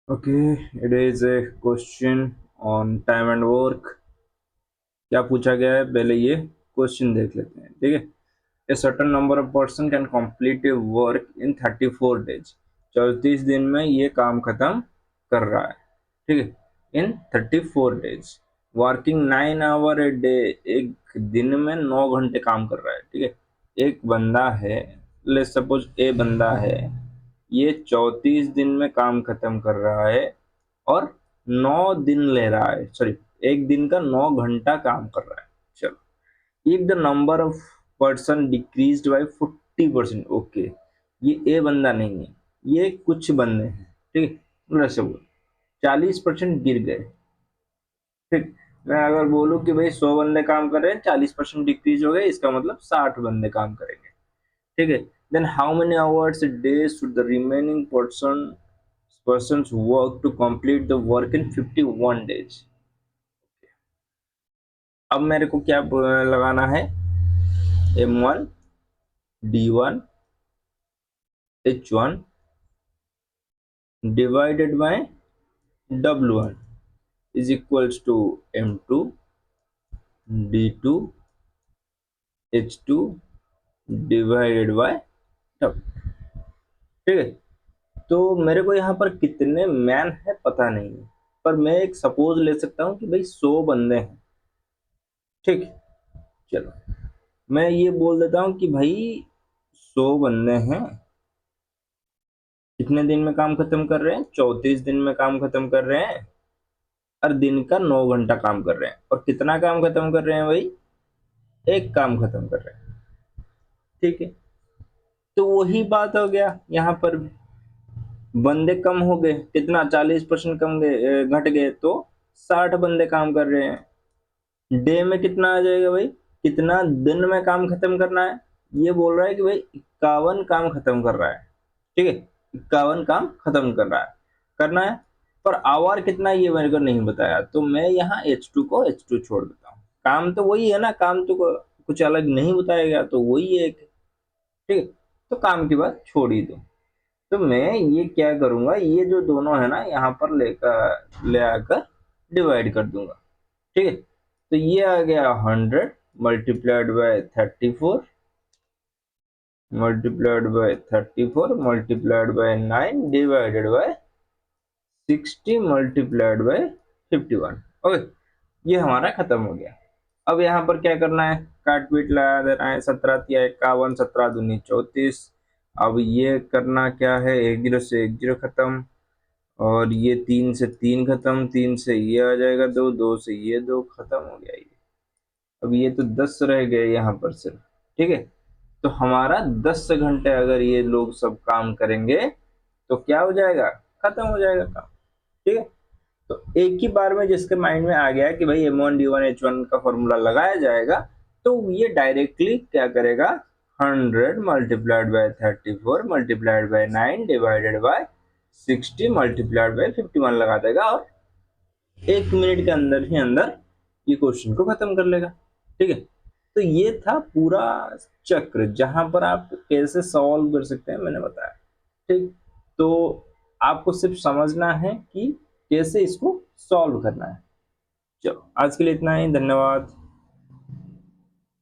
Okay, it is a question on time and work. क्या पूछा गया है पहले ये क्वेश्चन देख लेते हैं। ठीक है, a certain number of person can complete A work in 34 days. 34 दिन में ये काम खत्म कर रहा है। ठीक है, in 34 days working 9 hour a day. एक दिन में 9 घंटे काम कर रहा है। ठीक है, एक बंदा है, लेट्स सपोज ए बंदा है, ये 34 दिन में काम खत्म कर रहा है और 9 दिन ले रहा है, सॉरी, एक दिन का 9 घंटा काम कर रहा है। चलो, if the number of person decreased bye 40%। Okay, ये ए बंदा नहीं है, ये कुछ बंदे हैं। ठीक है, वैसे बोल 40% गिर गए। ठीक, मैं अगर बोलूं कि भाई 100 बंदे काम कर रहे हैं, 40% डिक्रीज हो गए, इसका मतलब 60 बंदे काम करेंगे। ठीक है, then how many hours a day should the remaining persons work to complete the work in 51 days। अब मेरे को क्या लगाना है, M1 D1 H1 divided by W1 is equals to M2 D2 H2 divided by W। ठीक है, तो मेरे को यहाँ पर कितने मैन है पता नहीं है, पर मैं एक सपोज ले सकता हूँ कि भाई 100 बंदे हैं। ठीक, चलो मैं ये बोल देता हूँ कि भाई 100 बंदे हैं, कितने दिन में काम खत्म कर रहे हैं, 34 दिन में काम खत्म कर रहे हैं, और दिन का 9 घंटा काम कर रहे हैं। और कितना काम खत्म कर रहे हैं भाई, एक काम खत्म कर रहे हैं। ठीक है, तो वही बात हो गया यहाँ पर भी। बंदे कम हो गए, कितना 40% कम गए, घट गए, तो 60 बंदे काम कर रहे हैं। डे में कितना आ जाएगा भाई, कितना दिन में काम खत्म करना है, ये बोल रहा है कि भाई 51 काम खत्म कर रहा है। ठीक है, 51 काम खत्म कर रहा है, करना है, पर आवर कितना ये मेरे को नहीं बताया, तो मैं यहाँ H2 को H2 छोड़ देता हूँ। काम तो वही है ना, काम तो कुछ अलग नहीं बताया गया, तो वही है एक। ठीक है, तो काम की बात छोड़ ही दो। तो मैं ये क्या करूंगा, ये जो दोनों है ना यहाँ पर लेकर ले आकर डिवाइड कर दूंगा। ठीक है, तो ये आ गया 100 multiplied by 34 multiplied by 34 multiplied by 9 divided by 60 multiplied by 51। Okay, ये हमारा खत्म हो गया। अब यहाँ पर क्या करना है, काट पीट लगा देना है, 17 तिया 51, 17 दूनी 34। अब ये करना क्या है, एक जीरो से एक जीरो खत्म, और ये 3 से 3 खत्म, 3 से ये आ जाएगा 2, 2 से ये 2 खत्म हो गया ये। अब ये तो 10 रह गए यहाँ पर सिर्फ। ठीक है, तो हमारा 10 घंटे अगर ये लोग सब काम करेंगे तो क्या हो जाएगा, खत्म हो जाएगा काम। ठीक है, तो एक ही बार में जिसके माइंड में आ गया कि भाई M1 D1 H1 का फॉर्मूला लगाया जाएगा, तो ये डायरेक्टली क्या करेगा, 100 multiplied by 34 multiplied by 9 divided by 60 multiplied by 51 लगा देगा, और 1 मिनट के अंदर ही अंदर ये क्वेश्चन को खत्म कर लेगा। ठीक है, तो ये था पूरा चक्र, जहां पर आप कैसे सॉल्व कर सकते हैं मैंने बताया। ठीक, तो आपको सिर्फ समझना है कि कैसे इसको सॉल्व करना है। चलो, आज के लिए इतना ही, धन्यवाद।